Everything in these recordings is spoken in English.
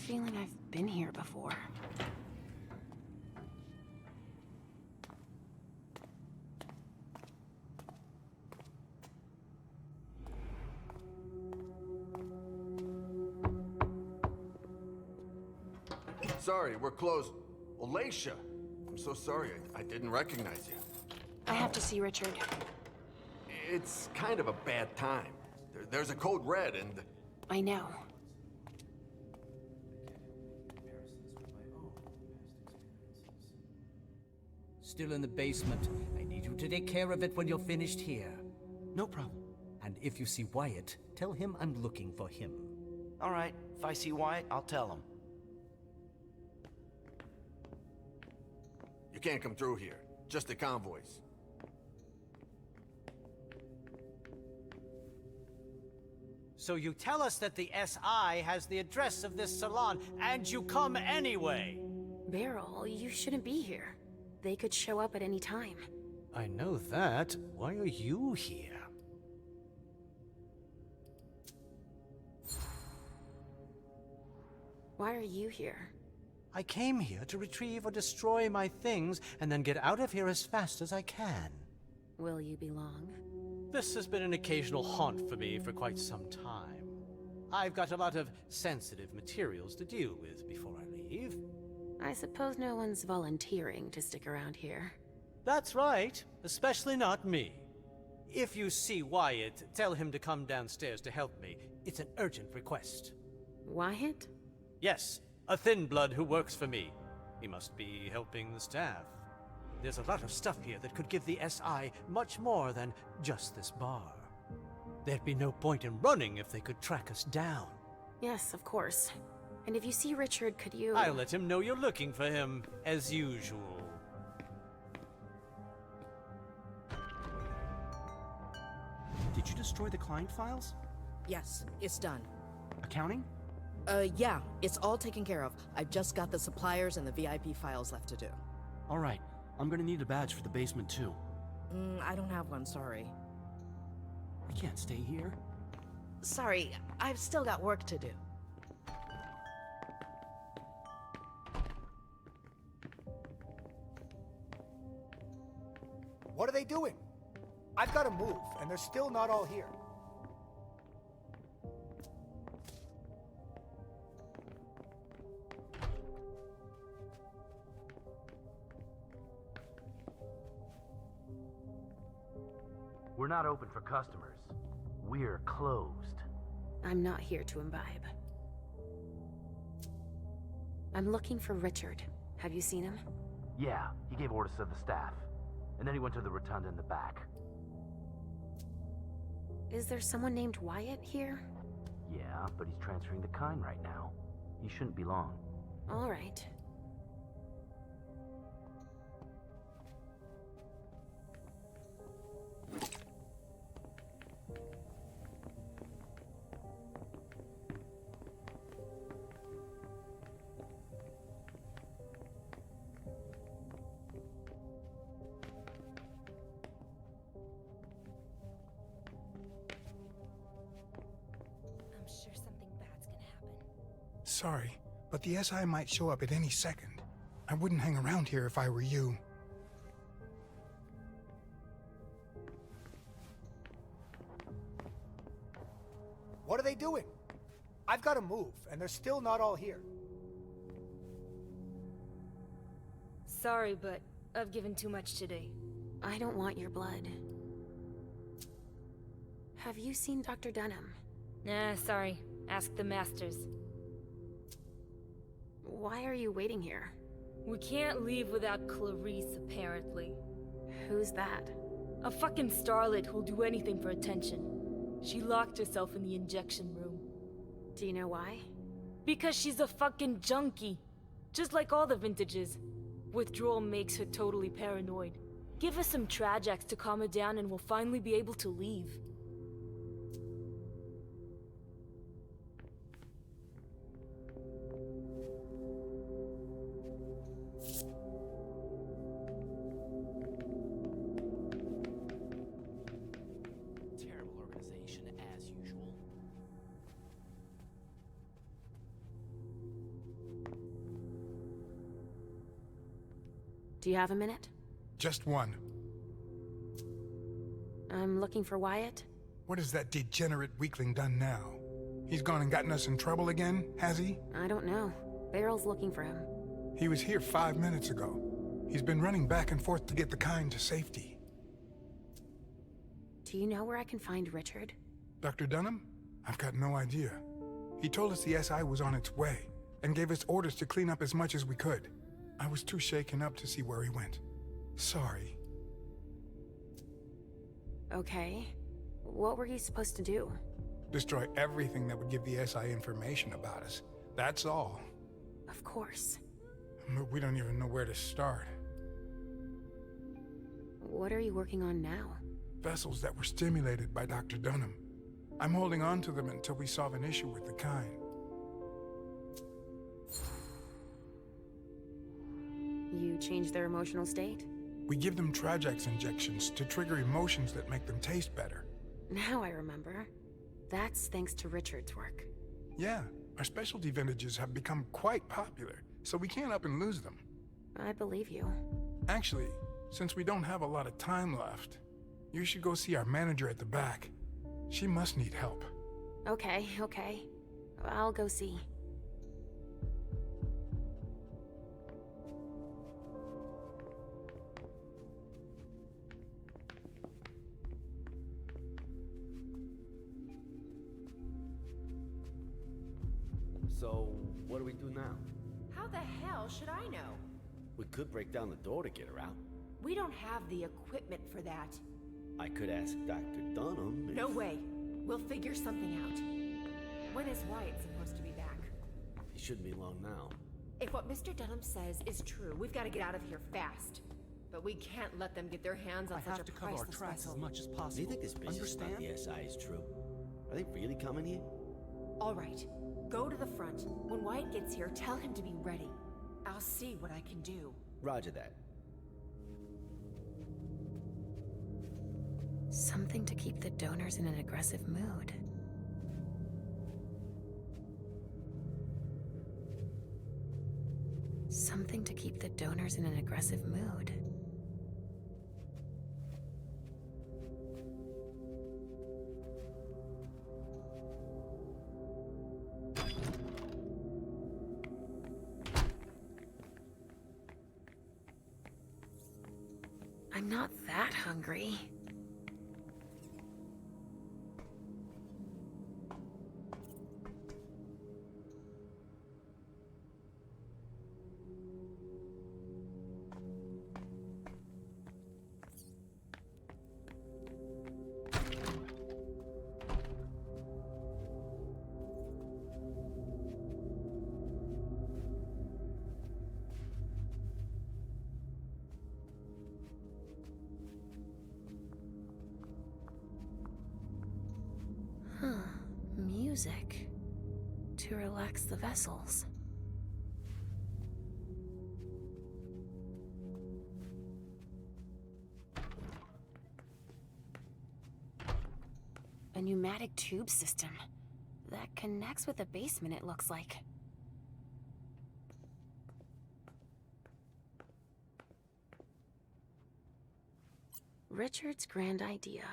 feeling I've been here before. Sorry, we're closed. Well, Leysha, I'm so sorry. I didn't recognize you. I have to see Richard. It's kind of a bad time. There's a code red and... I know. Still in the basement. I need you to take care of it when you're finished here. No problem. And if you see Wyatt, tell him I'm looking for him. All right, if I see Wyatt, I'll tell him. You can't come through here. Just the convoys. So you tell us that the SI has the address of this salon, and you come anyway! Beryl, you shouldn't be here. They could show up at any time. I know that. Why are you here? Why are you here? I came here to retrieve or destroy my things, and then get out of here as fast as I can. Will you be long? This has been an occasional haunt for me for quite some time. I've got a lot of sensitive materials to deal with before I leave. I suppose no one's volunteering to stick around here. That's right, especially not me. If you see Wyatt, tell him to come downstairs to help me. It's an urgent request. Wyatt? Yes, a thin blood who works for me. He must be helping the staff. There's a lot of stuff here that could give the SI much more than just this bar. There'd be no point in running if they could track us down. Yes, of course. And if you see Richard, could you... I'll let him know you're looking for him, as usual. Did you destroy the client files? Yes, it's done. Accounting? Yeah, it's all taken care of. I've just got the suppliers and the VIP files left to do. All right. I'm gonna need a badge for the basement, too. I don't have one, sorry. I can't stay here. Sorry, I've still got work to do. What are they doing? I've got to move, and they're still not all here. We're not open for customers. We're closed. I'm not here to imbibe. I'm looking for Richard. Have you seen him? Yeah, he gave orders to the staff. And then he went to the rotunda in the back. Is there someone named Wyatt here? Yeah, but he's transferring the kind right now. He shouldn't be long. All right. I'm sure something bad's gonna happen. Sorry, but the SI might show up at any second. I wouldn't hang around here if I were you. What are they doing? I've got to move, and they're still not all here. Sorry, but I've given too much today. I don't want your blood. Have you seen Dr. Dunham? Nah, sorry. Ask the masters. Why are you waiting here? We can't leave without Clarice, apparently. Who's that? A fucking starlet who'll do anything for attention. She locked herself in the injection room. Do you know why? Because she's a fucking junkie. Just like all the vintages. Withdrawal makes her totally paranoid. Give us some Trajacs to calm her down and we'll finally be able to leave. Terrible organization, as usual. Do you have a minute? Just one. I'm looking for Wyatt. What has that degenerate weakling done now? He's gone and gotten us in trouble again, has he? I don't know. Beryl's looking for him. He was here 5 minutes ago. He's been running back and forth to get the kind to safety. Do you know where I can find Richard? Dr. Dunham? I've got no idea. He told us the SI was on its way, and gave us orders to clean up as much as we could. I was too shaken up to see where he went. Sorry. Okay. What were you supposed to do? Destroy everything that would give the SI information about us. That's all. Of course. But we don't even know where to start. What are you working on now? Vessels that were stimulated by Dr. Dunham. I'm holding on to them until we solve an issue with the kind. You change their emotional state? We give them Trajax injections to trigger emotions that make them taste better. Now I remember. That's thanks to Richard's work. Yeah, our specialty vintages have become quite popular, so we can't up and lose them. I believe you. Actually, since we don't have a lot of time left, you should go see our manager at the back. She must need help. Okay. I'll go see. So, what do we do now? How the hell should I know? We could break down the door to get her out. We don't have the equipment for that. I could ask Dr. Dunham if... No way. We'll figure something out. When is Wyatt supposed to be back? He shouldn't be long now. If what Mr. Dunham says is true, we've got to get out of here fast. But we can't let them get their hands on I such have a to cover our priceless tracks vessel. as much as possible. Do you think this business about the SI is true? Are they really coming here? All right. Go to the front. When Wyatt gets here, tell him to be ready. I'll see what I can do. Roger that. Something to keep the donors in an aggressive mood. Something to keep the donors in an aggressive mood. I'm not that hungry. Music to relax the vessels. A pneumatic tube system that connects with the basement, it looks like. Richard's grand idea.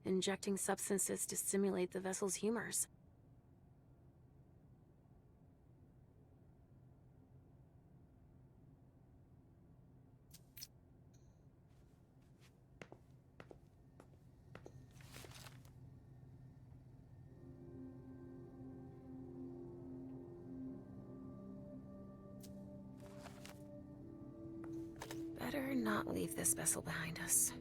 Injecting substances to stimulate the vessel's humors. Better not leave this vessel behind us.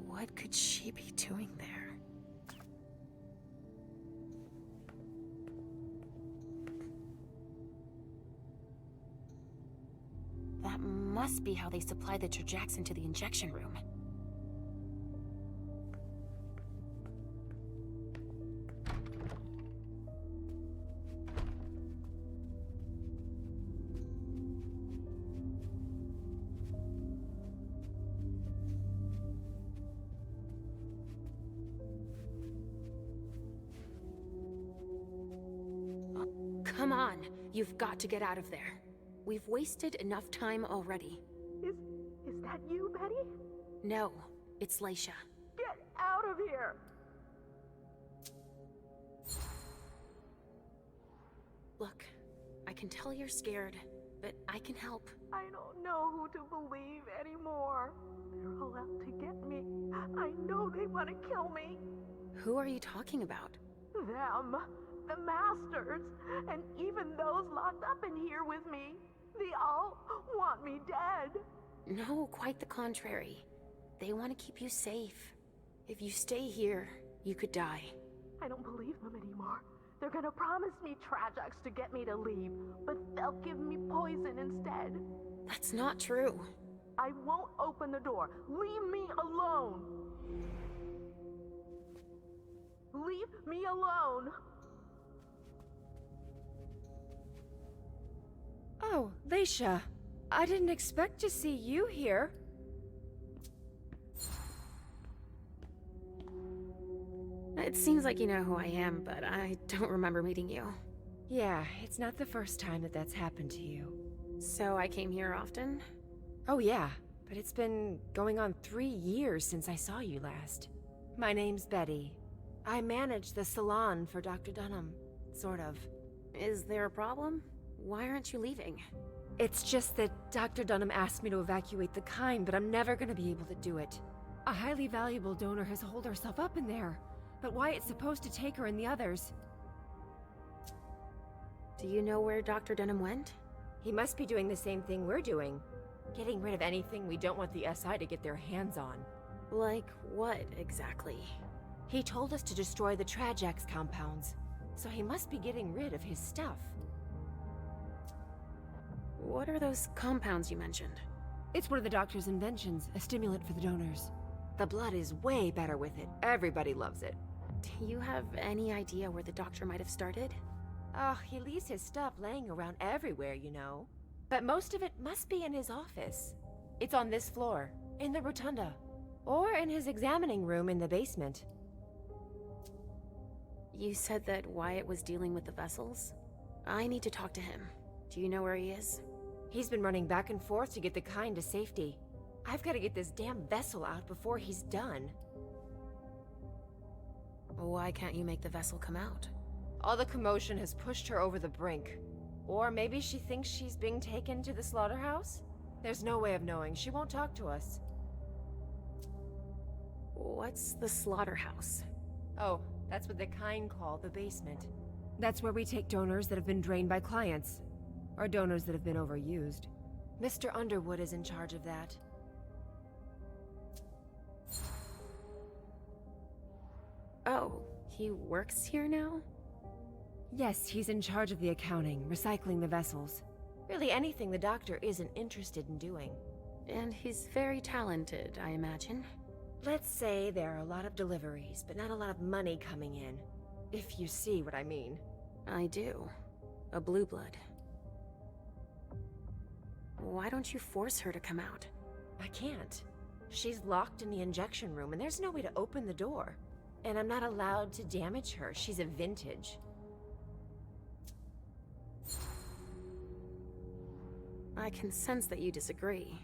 What could she be doing there? That must be how they supply the Trajax into the injection room. Come on, you've got to get out of there. We've wasted enough time already. Is that you, Betty? No, it's Leysha. Get out of here! Look, I can tell you're scared, but I can help. I don't know who to believe anymore. They're all out to get me. I know they want to kill me. Who are you talking about? Them. The Masters. And even those locked up in here with me. They all want me dead. No, quite the contrary. They want to keep you safe. If you stay here, you could die. I don't believe them anymore. They're gonna promise me Trajax to get me to leave, but they'll give me poison instead. That's not true. I won't open the door. Leave me alone. Leave me alone. Oh, Leysha. I didn't expect to see you here. It seems like you know who I am, but I don't remember meeting you. Yeah, it's not the first time that that's happened to you. So I came here often? Oh yeah, but it's been going on 3 years since I saw you last. My name's Betty. I manage the Salon for Dr. Dunham. Sort of. Is there a problem? Why aren't you leaving? It's just that Dr. Dunham asked me to evacuate the kind, but I'm never gonna be able to do it. A highly valuable donor has holed herself up in there. But Wyatt's supposed to take her and the others. Do you know where Dr. Dunham went? He must be doing the same thing we're doing. Getting rid of anything we don't want the SI to get their hands on. Like what, exactly? He told us to destroy the Trajax compounds, so he must be getting rid of his stuff. What are those compounds you mentioned? It's one of the doctor's inventions, a stimulant for the donors. The blood is way better with it. Everybody loves it. Do you have any idea where the doctor might have started? Oh, he leaves his stuff laying around everywhere, you know. But most of it must be in his office. It's on this floor, in the rotunda. Or in his examining room in the basement. You said that Wyatt was dealing with the vessels? I need to talk to him. Do you know where he is? He's been running back and forth to get the kind to safety. I've got to get this damn vessel out before he's done. Why can't you make the vessel come out? All the commotion has pushed her over the brink. Or maybe she thinks she's being taken to the slaughterhouse? There's no way of knowing. She won't talk to us. What's the slaughterhouse? Oh, that's what the kind call the basement. That's where we take donors that have been drained by clients. Or donors that have been overused. Mr. Underwood is in charge of that. Oh, he works here now? Yes, he's in charge of the accounting, recycling the vessels. Really anything the doctor isn't interested in doing. And he's very talented, I imagine. Let's say there are a lot of deliveries, but not a lot of money coming in. If you see what I mean. I do. A blue blood. Why don't you force her to come out? I can't. She's locked in the injection room and there's no way to open the door. And I'm not allowed to damage her. She's a vintage. I can sense that you disagree.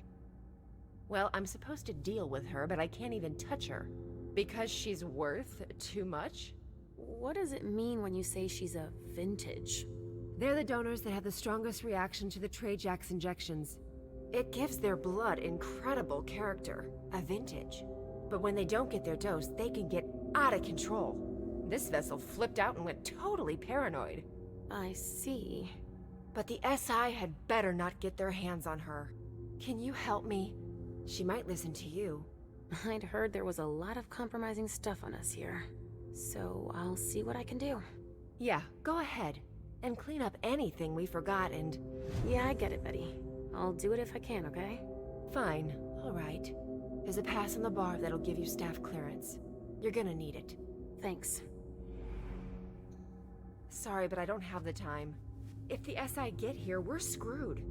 Well, I'm supposed to deal with her, but I can't even touch her. Because she's worth too much? What does it mean when you say she's a vintage? They're the donors that have the strongest reaction to the Trajax injections. It gives their blood incredible character, a vintage. But when they don't get their dose, they can get out of control. This vessel flipped out and went totally paranoid. I see. But the SI had better not get their hands on her. Can you help me? She might listen to you. I'd heard there was a lot of compromising stuff on us here. So I'll see what I can do. Yeah, go ahead. And clean up anything we forgot and... Yeah, I get it, Betty. I'll do it if I can, okay? Fine. All right. There's a pass on the bar that'll give you staff clearance. You're gonna need it. Thanks. Sorry, but I don't have the time. If the SI get here, we're screwed.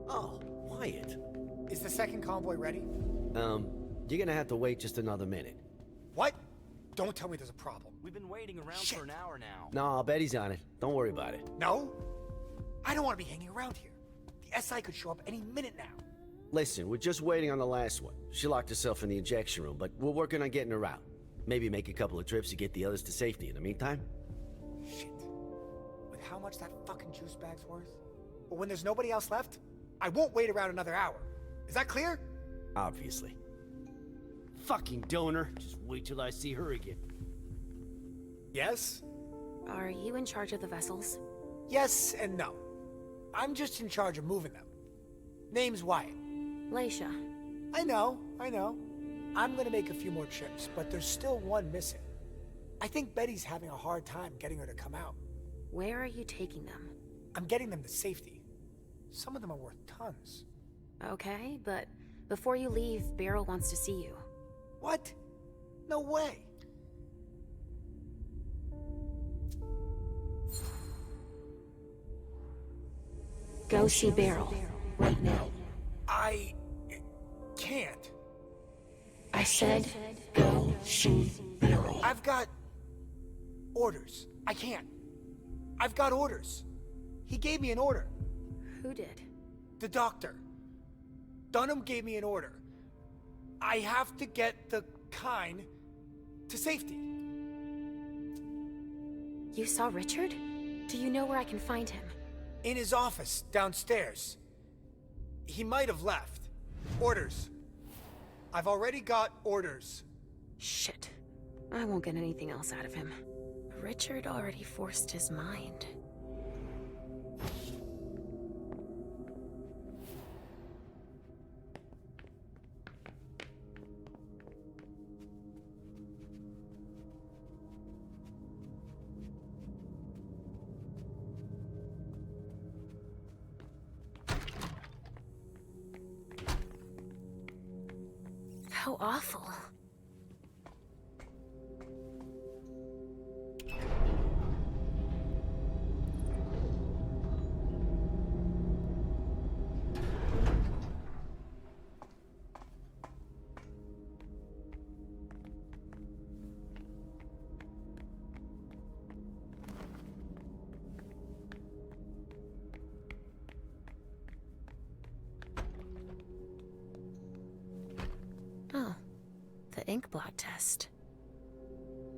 Oh, Wyatt. Is the second convoy ready? You're gonna have to wait just another minute. What? Don't tell me there's a problem. We've been waiting around for an hour now. No, I'll bet he's on it. Don't worry about it. No? I don't want to be hanging around here. The SI could show up any minute now. Listen, we're just waiting on the last one. She locked herself in the injection room, but we're working on getting her out. Maybe make a couple of trips to get the others to safety in the meantime. Shit. With how much that fucking juice bag's worth? But when there's nobody else left, I won't wait around another hour. Is that clear? Obviously. Fucking donor. Just wait till I see her again. Yes? Are you in charge of the vessels? Yes and no. I'm just in charge of moving them. Name's Wyatt. Leysha. I know. I'm gonna make a few more trips, but there's still one missing. I think Betty's having a hard time getting her to come out. Where are you taking them? I'm getting them to safety. Some of them are worth tons. Okay, but before you leave, Beryl wants to see you. What? No way. Go see Beryl. Right now. I can't. I said, go see Beryl. I've got orders. I can't. I've got orders. He gave me an order. Who did? The doctor. Dunham gave me an order. I have to get the Kine to safety. You saw Richard? Do you know where I can find him? In his office, downstairs. He might have left. Orders. I've already got orders. Shit. I won't get anything else out of him. Richard already forced his mind. How awful. Oh, the ink blot test.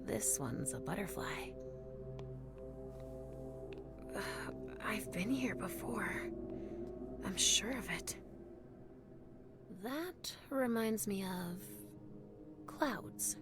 This one's a butterfly. I've been here before. I'm sure of it. That reminds me of clouds.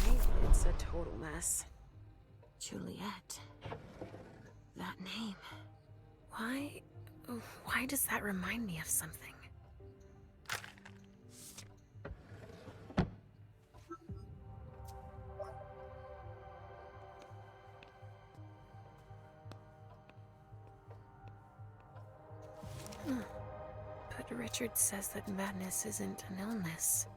Alright, it's a total mess. Juliet. That name. Why does that remind me of something? But Richard says that madness isn't an illness.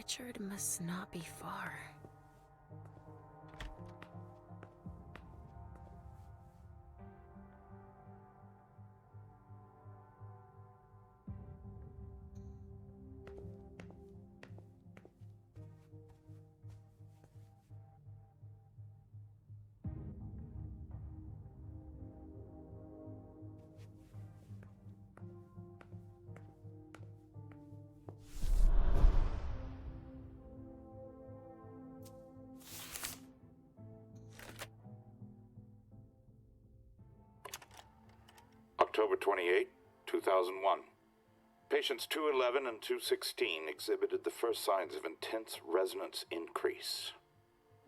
Richard must not be far. October 28, 2001. Patients 211 and 216 exhibited the first signs of intense resonance increase.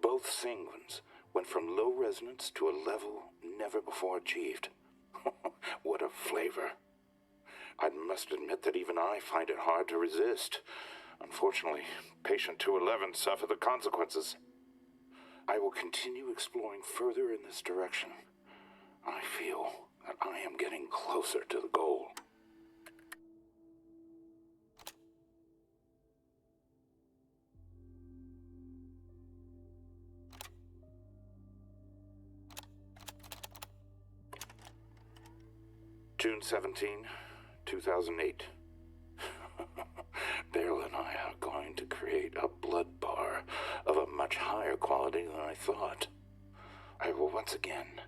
Both sanguines went from low resonance to a level never before achieved. What a flavor. I must admit that even I find it hard to resist. Unfortunately, patient 211 suffered the consequences. I will continue exploring further in this direction. I feel that I am getting closer to the goal. June 17, 2008. Beryl and I are going to create a blood bar of a much higher quality than I thought. I will once again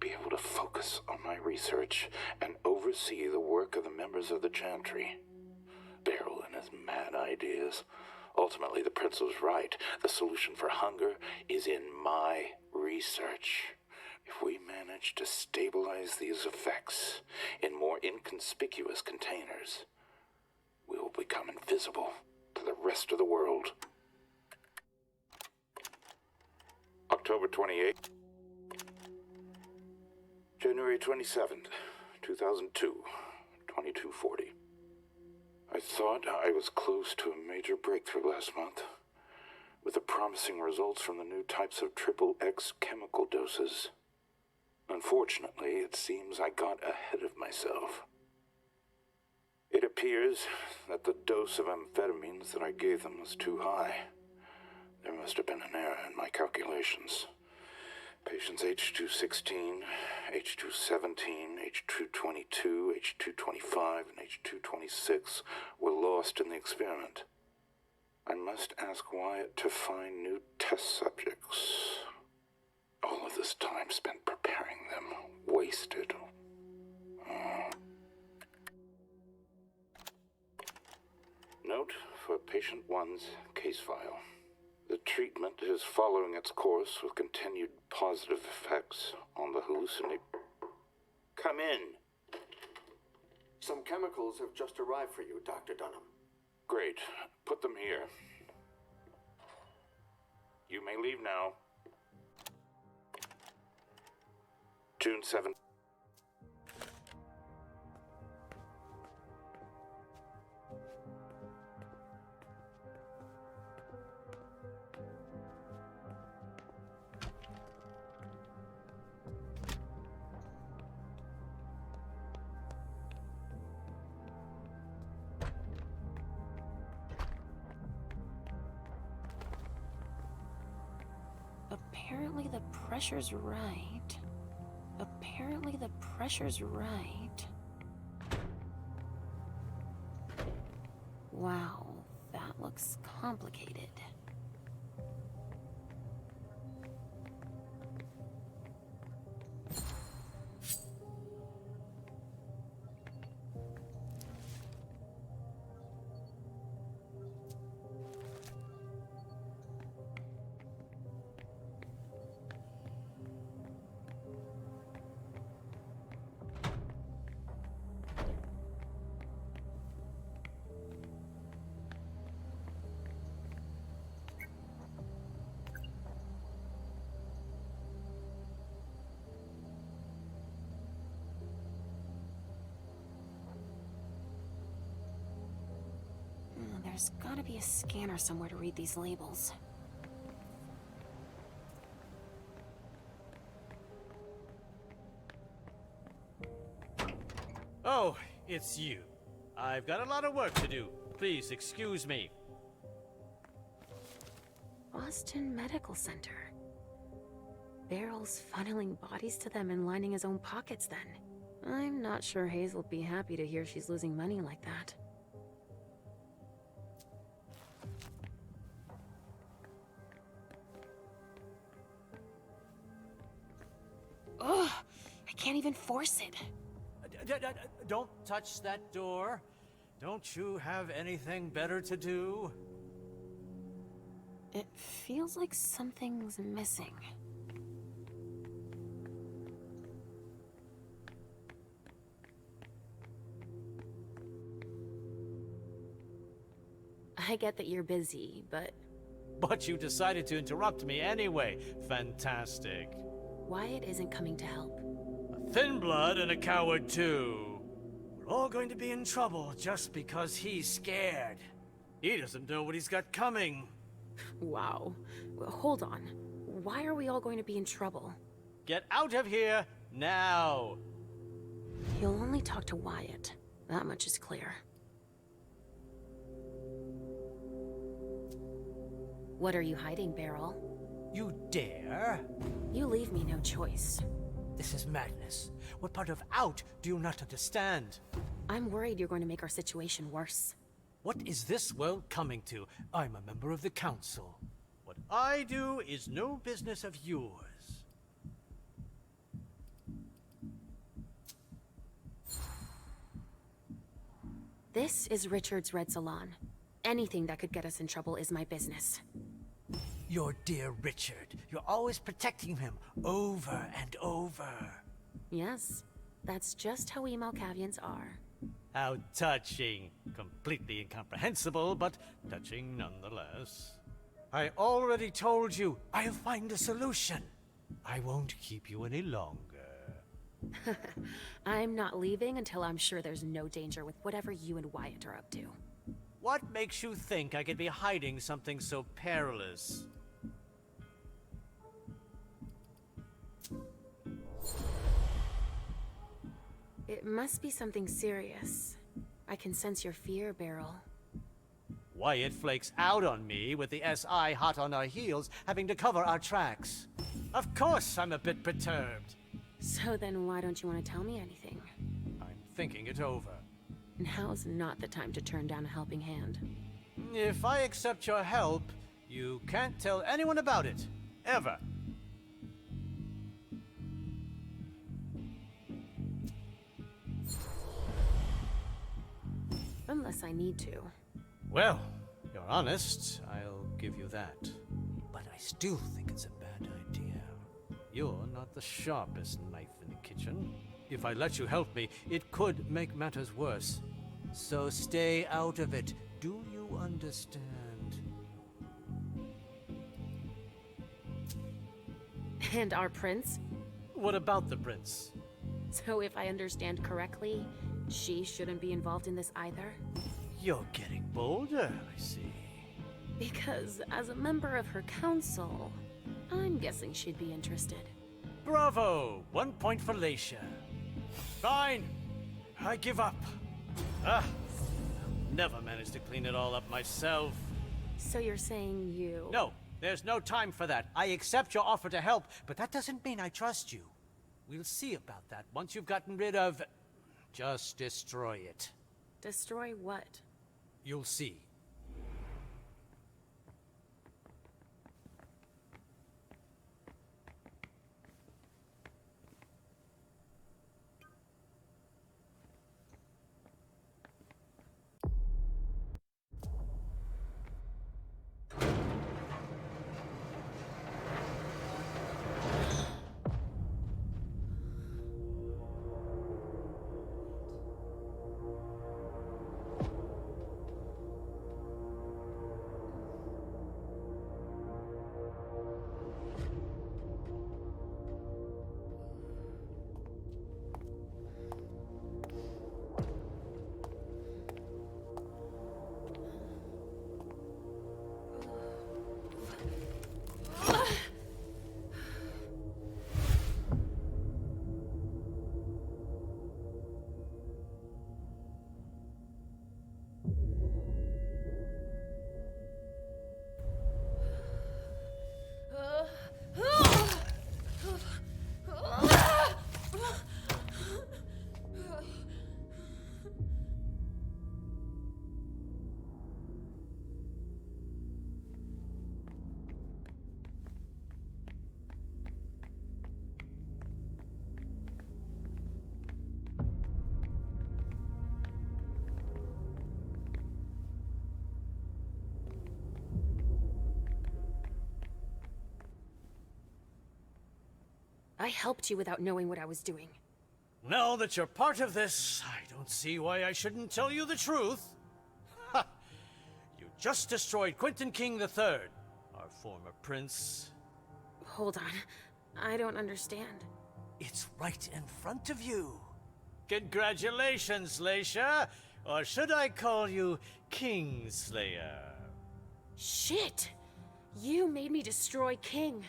be able to focus on my research and oversee the work of the members of the Chantry. Beryl and his mad ideas. Ultimately, the prince was right. The solution for hunger is in my research. If we manage to stabilize these effects in more inconspicuous containers, we will become invisible to the rest of the world. October 28th. January 27th, 2002, 2240. I thought I was close to a major breakthrough last month, with the promising results from the new types of Pt8 chemical doses. Unfortunately, it seems I got ahead of myself. It appears that the dose of amphetamines that I gave them was too high. There must have been an error in my calculations. Patients H216, H217, H222, H225, and H226 were lost in the experiment. I must ask Wyatt to find new test subjects. All of this time spent preparing them, wasted. Note for patient 1's case file. The treatment is following its course with continued positive effects on the hallucinate. Come in. Some chemicals have just arrived for you, Dr. Dunham. Great. Put them here. You may leave now. June 7th. Apparently the pressure's right. Apparently the pressure's right. Wow, that looks complicated. There's gotta be a scanner somewhere to read these labels. Oh, it's you. I've got a lot of work to do. Please excuse me. Boston Medical Center. Beryl's funneling bodies to them and lining his own pockets then. I'm not sure Hazel'll be happy to hear she's losing money like that. Ugh! I can't even force it. Don't touch that door. Don't you have anything better to do? It feels like something's missing. I get that you're busy, but... But you decided to interrupt me anyway. Fantastic. Wyatt isn't coming to help. A thin blood and a coward too. We're all going to be in trouble just because he's scared. He doesn't know what he's got coming. Wow. Well, hold on. Why are we all going to be in trouble? Get out of here now. He'll only talk to Wyatt. That much is clear. What are you hiding, Beryl? You dare? You leave me no choice. This is madness. What part of out do you not understand? I'm worried you're going to make our situation worse. What is this world coming to? I'm a member of the council. What I do is no business of yours. This is Richard's Red Salon. Anything that could get us in trouble is my business. Your dear Richard. You're always protecting him over and over. Yes, that's just how we Malkavians are. How touching. Completely incomprehensible, but touching nonetheless. I already told you, I'll find a solution. I won't keep you any longer. I'm not leaving until I'm sure there's no danger with whatever you and Wyatt are up to. What makes you think I could be hiding something so perilous? It must be something serious. I can sense your fear, Beryl. Wyatt flakes out on me with the SI hot on our heels, having to cover our tracks. Of course I'm a bit perturbed. So then why don't you want to tell me anything? I'm thinking it over. Now's not the time to turn down a helping hand. If I accept your help, you can't tell anyone about it. Ever. Unless I need to. Well, you're honest, I'll give you that. But I still think it's a bad idea. You're not the sharpest knife in the kitchen. If I let you help me, it could make matters worse. So stay out of it. Do you understand? And our prince? What about the prince? So if I understand correctly, she shouldn't be involved in this either? You're getting bolder, I see. Because as a member of her council, I'm guessing she'd be interested. Bravo! 1 point for Leysha. Fine. I give up. I'll never manage to clean it all up myself. So you're saying you... No, there's no time for that. I accept your offer to help, but that doesn't mean I trust you. We'll see about that once you've gotten rid of... Just destroy it. Destroy what? You'll see. I helped you without knowing what I was doing. Now that you're part of this, I don't see why I shouldn't tell you the truth. Ha! You just destroyed Quentin King III, our former prince. Hold on. I don't understand. It's right in front of you. Congratulations, Leysha. Or should I call you Kingslayer? Shit! You made me destroy King.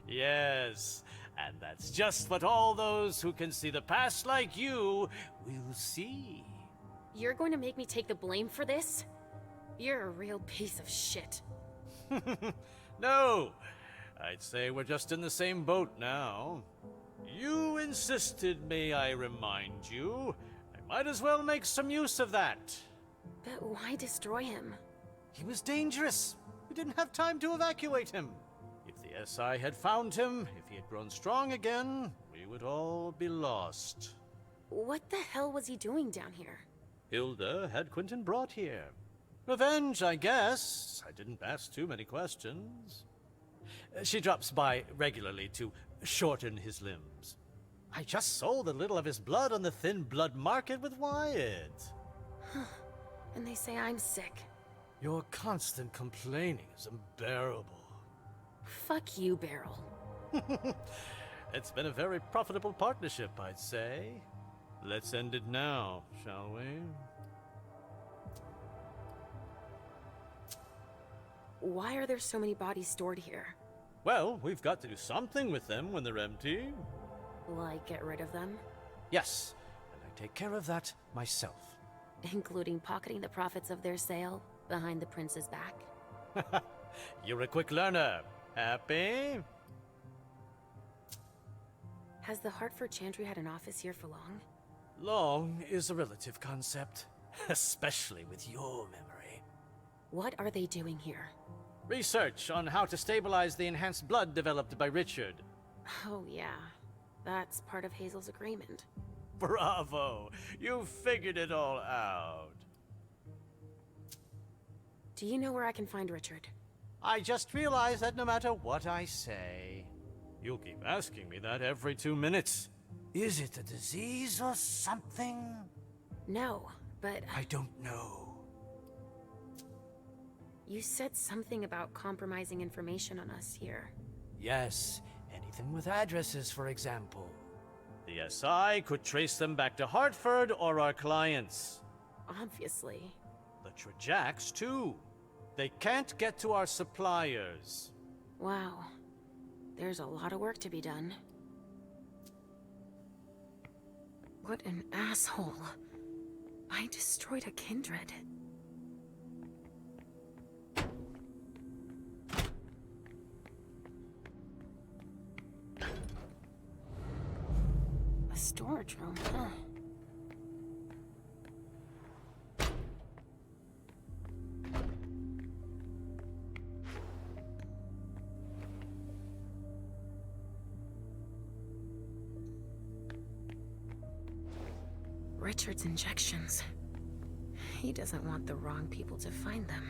Yes, and that's just what all those who can see the past like you will see. You're going to make me take the blame for this? You're a real piece of shit. No, I'd say we're just in the same boat now. You insisted, may I remind you. I might as well make some use of that. But why destroy him? He was dangerous. We didn't have time to evacuate him. If the SI had found him, if he had grown strong again, we would all be lost. What the hell was he doing down here? Hilda had Quentin brought here. Revenge, I guess. I didn't ask too many questions. She drops by regularly to shorten his limbs. I just sold a little of his blood on the thin blood market with Wyatt. And they say I'm sick. Your constant complaining is unbearable. Fuck you, Beryl. It's been a very profitable partnership, I'd say. Let's end it now, shall we? Why are there so many bodies stored here? Well, we've got to do something with them when they're empty. Like get rid of them? Yes, and I take care of that myself. Including pocketing the profits of their sale behind the prince's back? You're a quick learner. Happy? Has the Hartford Chantry had an office here for long? Long is a relative concept, especially with your memory. What are they doing here? Research on how to stabilize the enhanced blood developed by Richard. Oh yeah, that's part of Hazel's agreement. Bravo! You figured it all out. Do you know where I can find Richard? I just realized that no matter what I say, you'll keep asking me that every 2 minutes. Is it a disease or something? No, but... I don't know. You said something about compromising information on us here. Yes, anything with addresses, for example. The SI could trace them back to Hartford or our clients. Obviously. The Trajacks, too. They can't get to our suppliers. Wow. There's a lot of work to be done. What an asshole. I destroyed a kindred. A storage room, huh? Richard's injections. He doesn't want the wrong people to find them.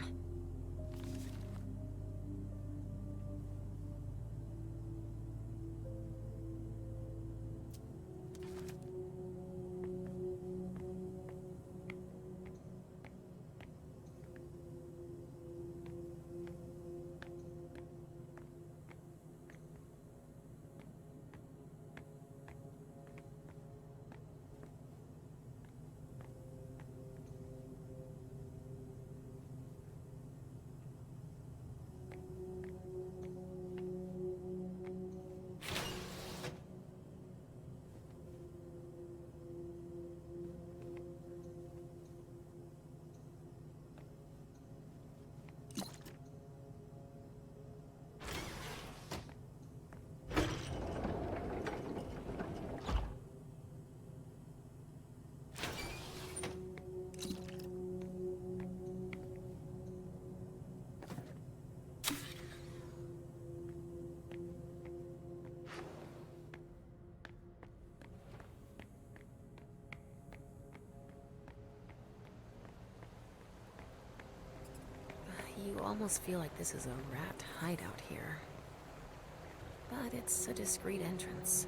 You almost feel like this is a rat hideout here. but it's a discreet entrance.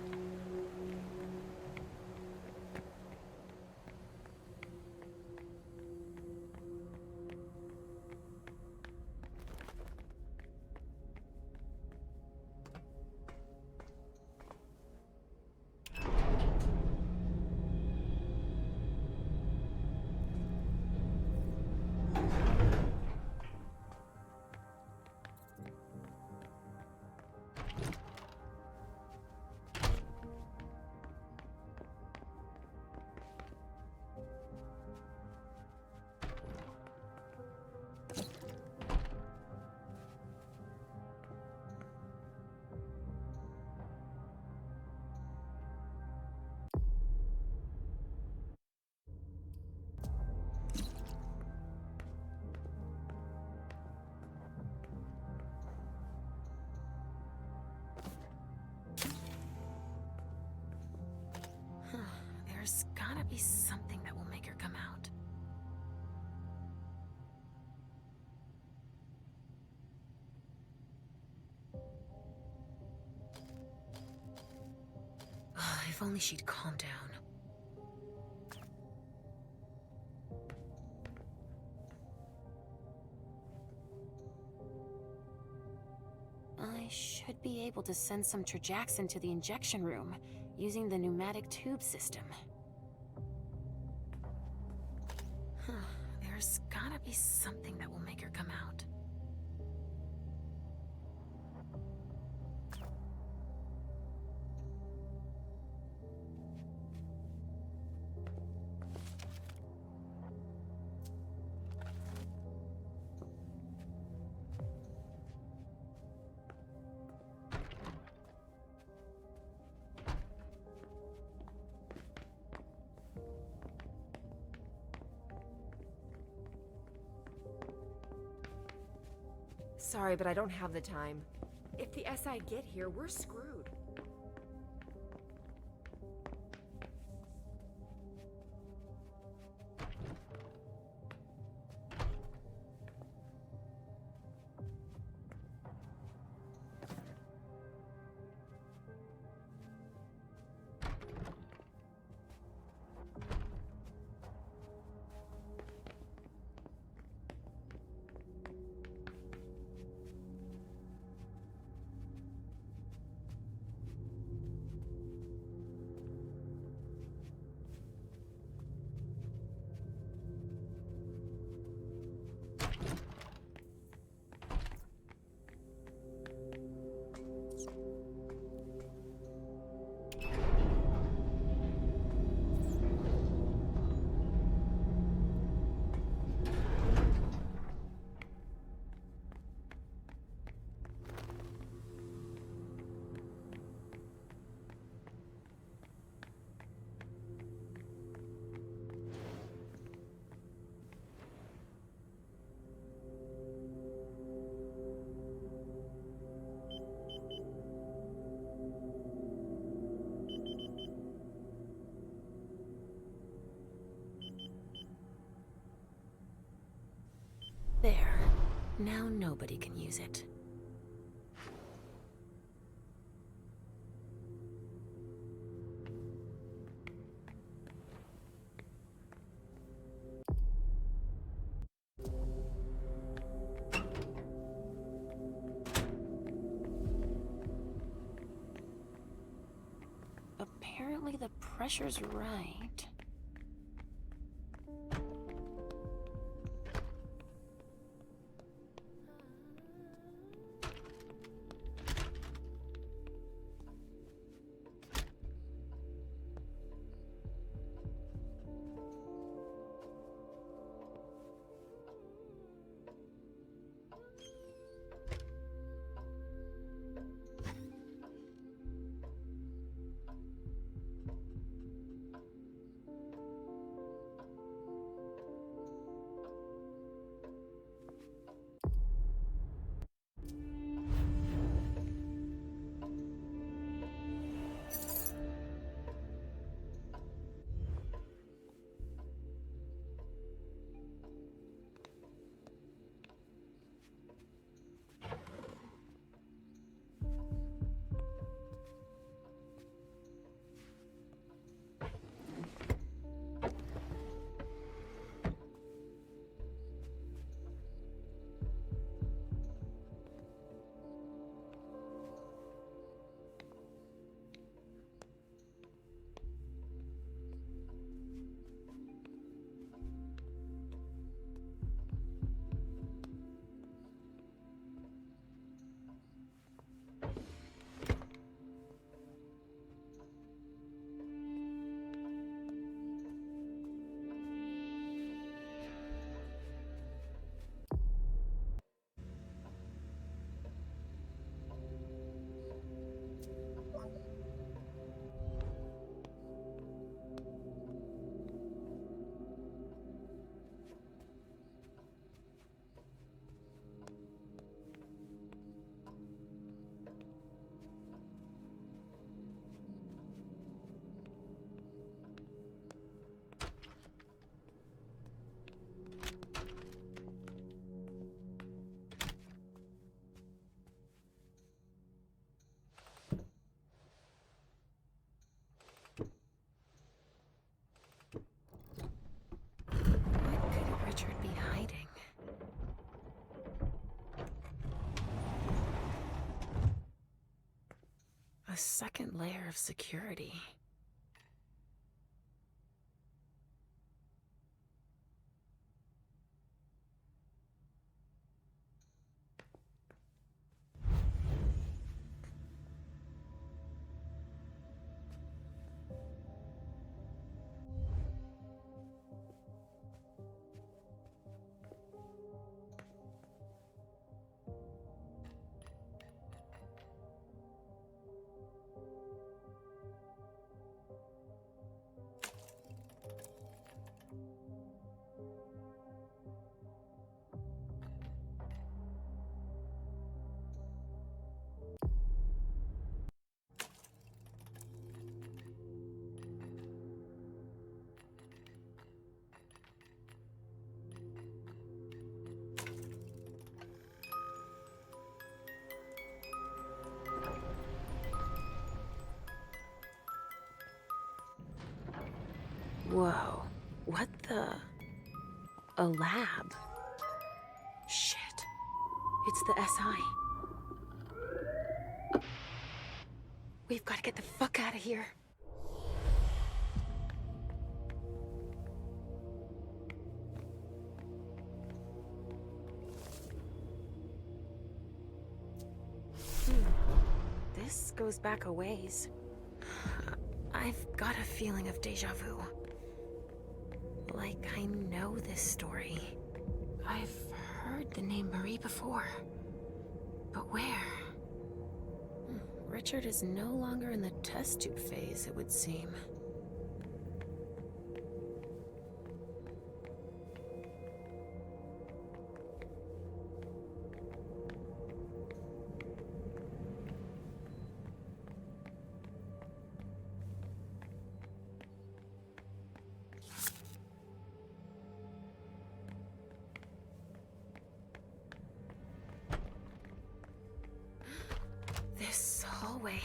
There's gotta be something that will make her come out. If only she'd calm down. I should be able to send some Trajax into the injection room using the pneumatic tube system. There's gotta be something that will make her come out. Sorry, but I don't have the time. If the SI get here, we're screwed. There. Now nobody can use it. Apparently the pressure's right. A second layer of security. Whoa. What the? A lab? Shit. It's the SI. We've got to get the fuck out of here. This goes back a ways. I've got a feeling of deja vu. Like I know this story. I've heard the name Marie before. But where? Richard is no longer in the test tube phase, it would seem. This hallway.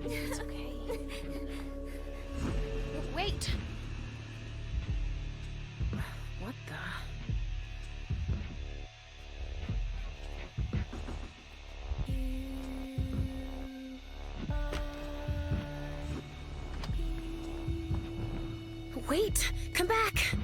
It's okay. Wait! What the? Wait! Come back!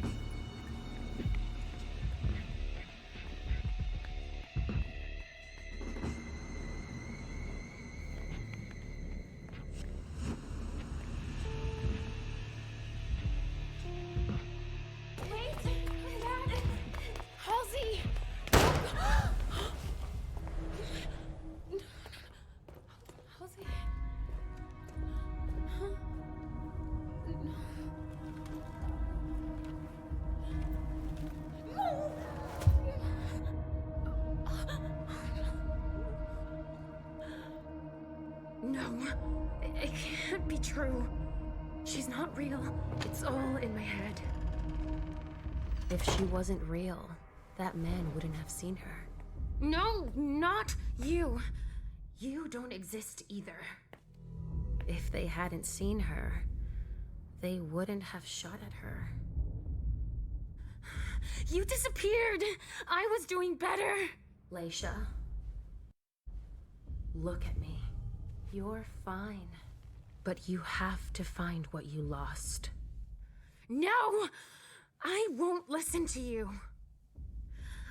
No, it can't be true. She's not real. It's all in my head. If she wasn't real, that man wouldn't have seen her. No, not you. You don't exist either. If they hadn't seen her, they wouldn't have shot at her. You disappeared! I was doing better! Leysha, look at me. You're fine. But you have to find what you lost. No! I won't listen to you.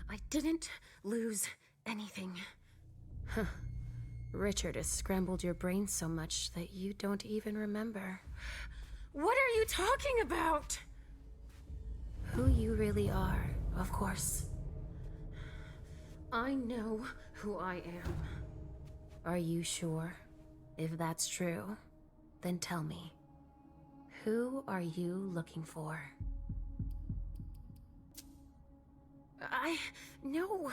I didn't lose anything. Huh. Richard has scrambled your brain so much that you don't even remember. What are you talking about? Who you really are, of course. I know who I am. Are you sure? If that's true, then tell me. Who are you looking for? No,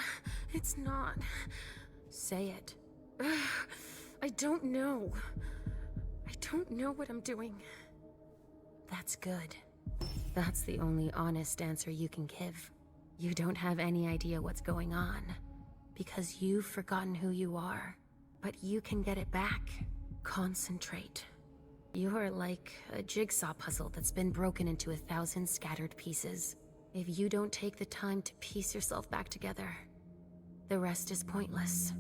it's not. Say it. I don't know. I don't know what I'm doing. That's good. That's the only honest answer you can give. You don't have any idea what's going on, because you've forgotten who you are. But you can get it back. Concentrate. You're like a jigsaw puzzle that's been broken into 1,000 scattered pieces. If you don't take the time to piece yourself back together, the rest is pointless.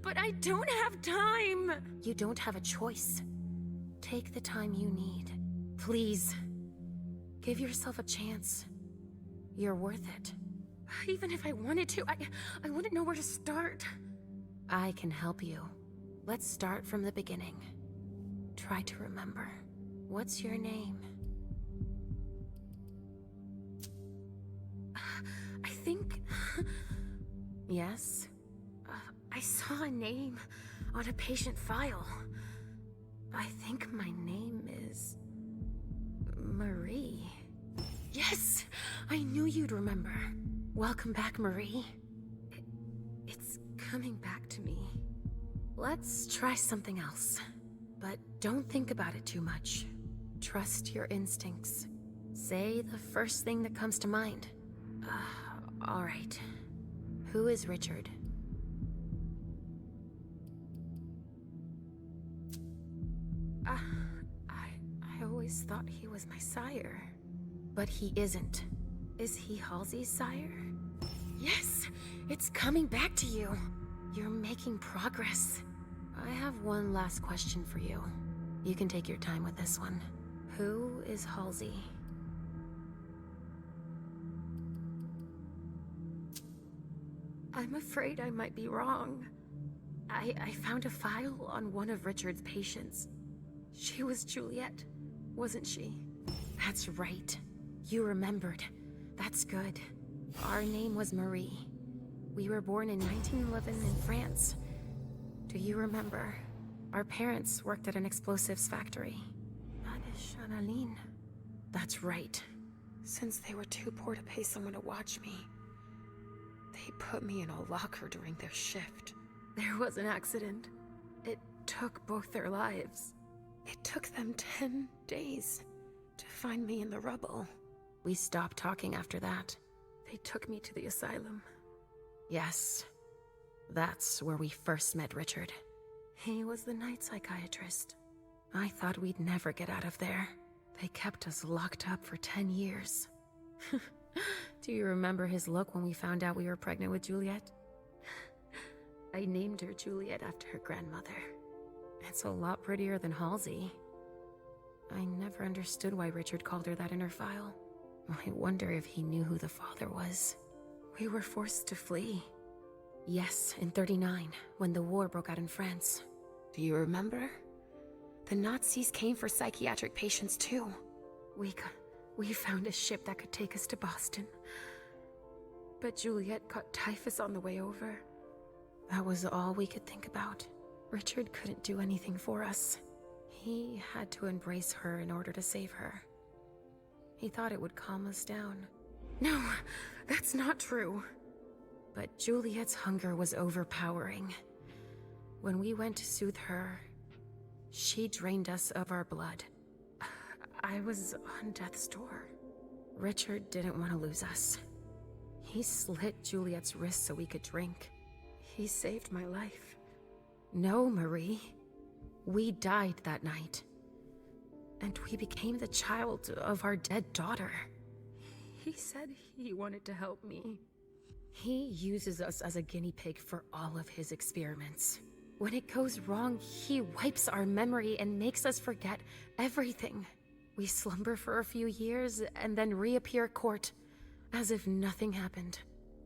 But I don't have time! You don't have a choice. Take the time you need. Please. Give yourself a chance. You're worth it. Even if I wanted to, I wouldn't know where to start. I can help you. Let's start from the beginning. Try to remember. What's your name? I think... Yes? I saw a name on a patient file. I think my name is... Marie. Yes! I knew you'd remember. Welcome back, Marie. It's coming back to me. Let's try something else. But don't think about it too much. Trust your instincts. Say the first thing that comes to mind. All right. Who is Richard? I always thought he was my sire. But he isn't. Is he Halsey's sire? Yes! It's coming back to you! You're making progress. I have one last question for you. You can take your time with this one. Who is Halsey? I'm afraid I might be wrong. I found a file on one of Richard's patients. She was Juliet, wasn't she? That's right. You remembered. That's good. Our name was Marie. We were born in 1911 in France. Do you remember? Our parents worked at an explosives factory. That is Shanaline. That's right. Since they were too poor to pay someone to watch me, they put me in a locker during their shift. There was an accident. It took both their lives. It took them 10 days to find me in the rubble. We stopped talking after that. They took me to the asylum. Yes, that's where we first met Richard. He was the night psychiatrist. I thought we'd never get out of there. They kept us locked up for 10 years. Do you remember his look when we found out we were pregnant with Juliet? I named her Juliet after her grandmother. It's a lot prettier than Halsey. I never understood why Richard called her that in her file. I wonder if he knew who the father was. We were forced to flee. Yes, in '39, when the war broke out in France. Do you remember? The Nazis came for psychiatric patients too. We found a ship that could take us to Boston. But Juliet caught typhus on the way over. That was all we could think about. Richard couldn't do anything for us. He had to embrace her in order to save her. He thought it would calm us down. No, that's not true. But Juliet's hunger was overpowering. When we went to soothe her, she drained us of our blood. I was on death's door. Richard didn't want to lose us. He slit Juliet's wrist so we could drink. He saved my life. No, Marie. We died that night. And we became the child of our dead daughter. He said he wanted to help me. He uses us as a guinea pig for all of his experiments. When it goes wrong, he wipes our memory and makes us forget everything. We slumber for a few years and then reappear at court, as if nothing happened.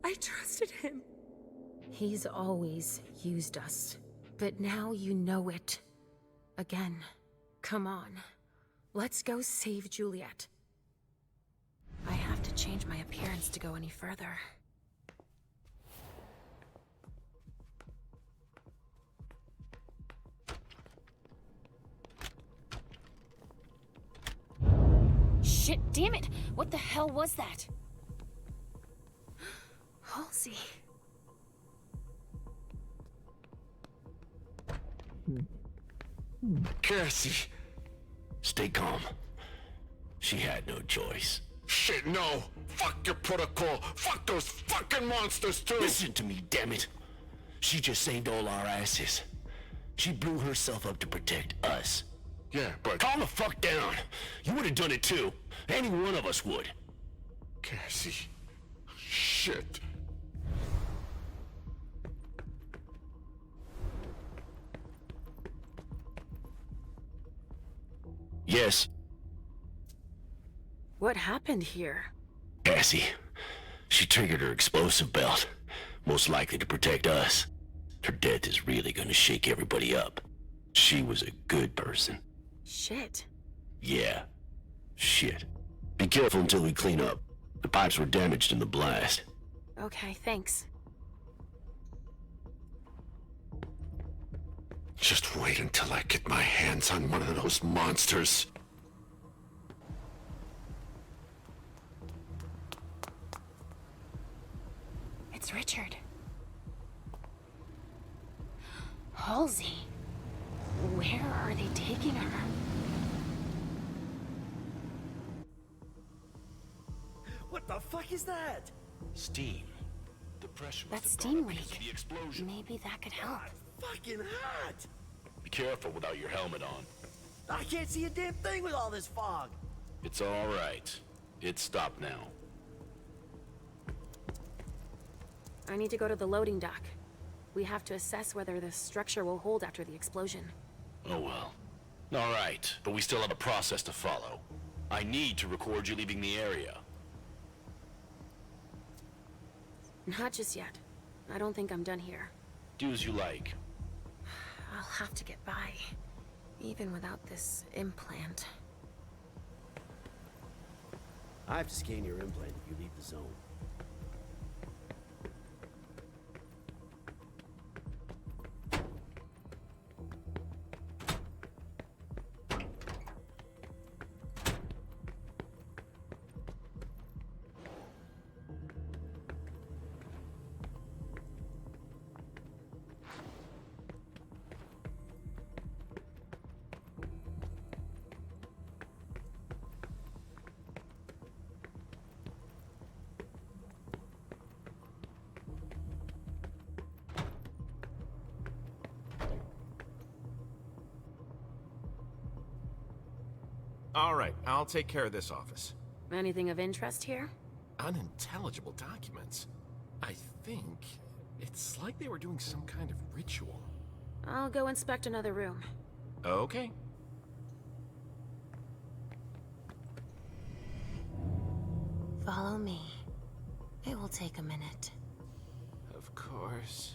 I trusted him. He's always used us. But now you know it. Again. Come on. Let's go save Juliet. I have to change my appearance to go any further. Shit, damn it! What the hell was that? Halsey. Cassie. Stay calm. She had no choice. Shit, no! Fuck your protocol! Fuck those fucking monsters, too! Listen to me, damn it! She just saved all our asses. She blew herself up to protect us. Yeah, but... Calm the fuck down! You would have done it, too. Any one of us would. Cassie... Shit. Yes. What happened here? Cassie. She triggered her explosive belt. Most likely to protect us. Her death is really gonna shake everybody up. She was a good person. Shit. Yeah. Shit. Be careful until we clean up. The pipes were damaged in the blast. Okay, thanks. Just wait until I get my hands on one of those monsters. It's Richard. Halsey. Where are they taking her? What the fuck is that? Steam. The pressure That steam leak. Maybe that could help. Fucking hot! Be careful without your helmet on. I can't see a damn thing with all this fog. It's all right. It's stopped now. I need to go to the loading dock. We have to assess whether the structure will hold after the explosion. Oh well. All right, but we still have a process to follow. I need to record you leaving the area. Not just yet. I don't think I'm done here. Do as you like. I'll have to get by, even without this implant. I have to scan your implant if you leave the zone. All right, I'll take care of this office. Anything of interest here? Unintelligible documents. I think it's like they were doing some kind of ritual. I'll go inspect another room. Okay. Follow me. It will take a minute. Of course.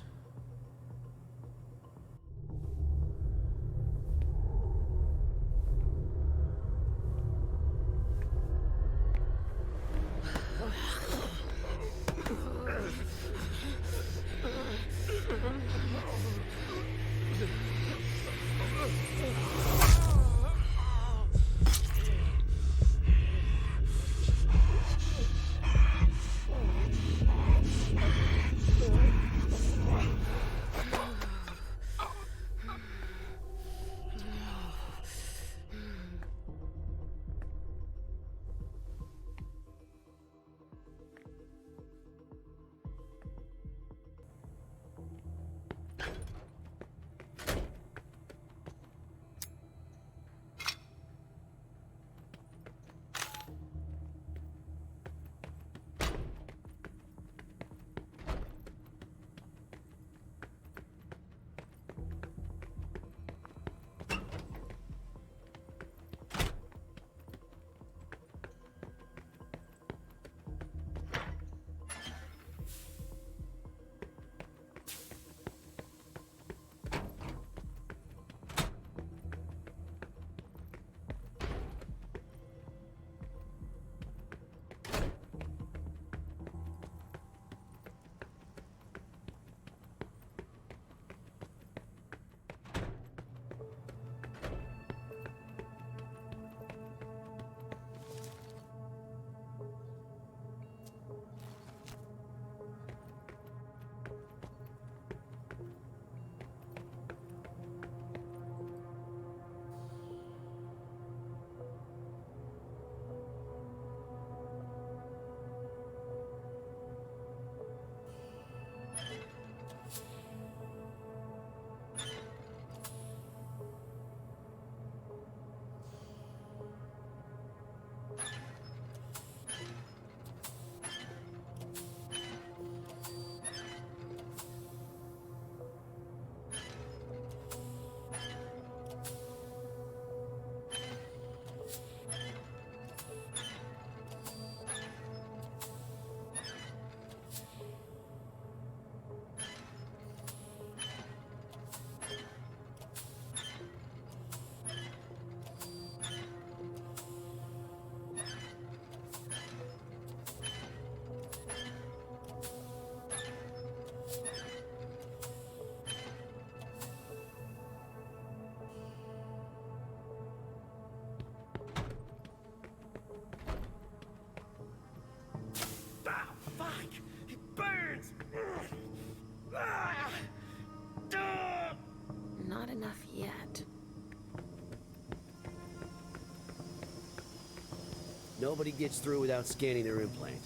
Nobody gets through without scanning their implant.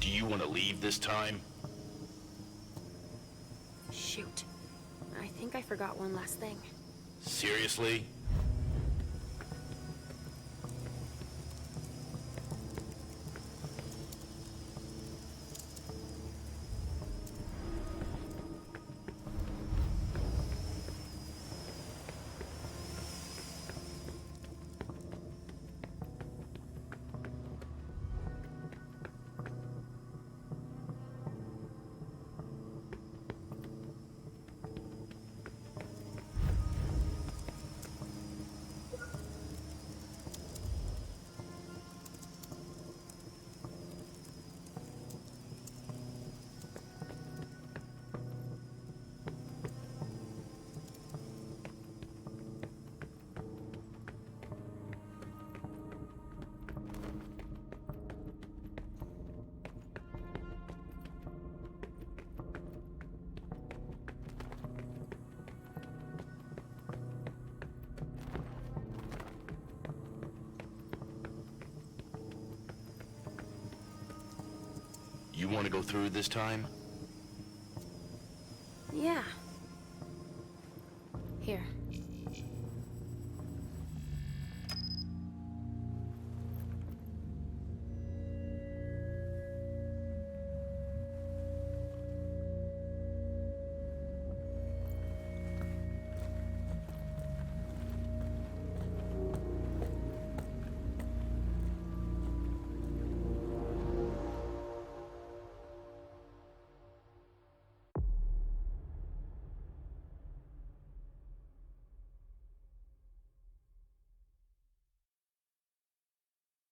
Do you want to leave this time? Shoot. I think I forgot one last thing. Seriously? You want to go through this time? Yeah. Here.